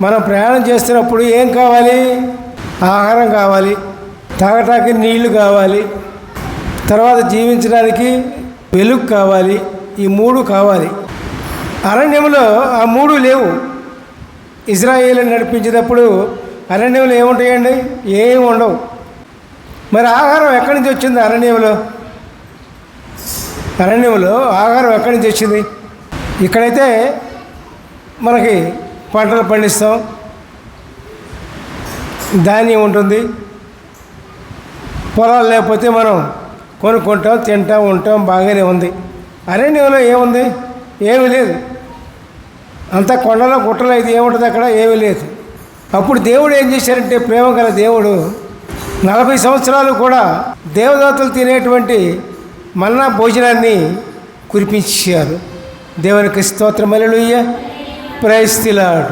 మనం ప్రయాణం చేస్తున్నప్పుడు ఏం కావాలి? ఆహారం కావాలి, తాగటానికి నీళ్లు కావాలి, తర్వాత జీవించడానికి వెలుగు కావాలి. ఈ 3 కావాలి. అరణ్యంలో ఆ 3 లేవు. ఇజ్రాయేలు నడిపించేటప్పుడు అరణ్యంలో ఏముంటాయండి? ఏమి ఉండవు. మరి ఆహారం ఎక్కడి నుంచి వచ్చింది? అరణ్యంలో ఆహారం ఎక్కడి నుంచి వచ్చింది? ఇక్కడైతే మనకి పంటలు పండిస్తాం, ధాన్యం ఉంటుంది, పొలాలు లేకపోతే మనం కొనుక్కుంటాం, తింటాం, ఉంటాం, బాగానే ఉంది. అరణ్యంలో ఏముంది? ఏమీ లేదు. అంతా కొండలో గుట్టలో అయితే ఏముంటుంది? అక్కడ ఏమీ లేదు. అప్పుడు దేవుడు ఏం చేశారంటే, ప్రేమ గల దేవుడు 40 సంవత్సరాలు కూడా దేవదాతలు తినేటువంటి మన్నా భోజనాన్ని కురిపించారు. దేవునికి స్తోత్రం, హల్లెలూయా, ప్రైజ్ ది లార్డ్.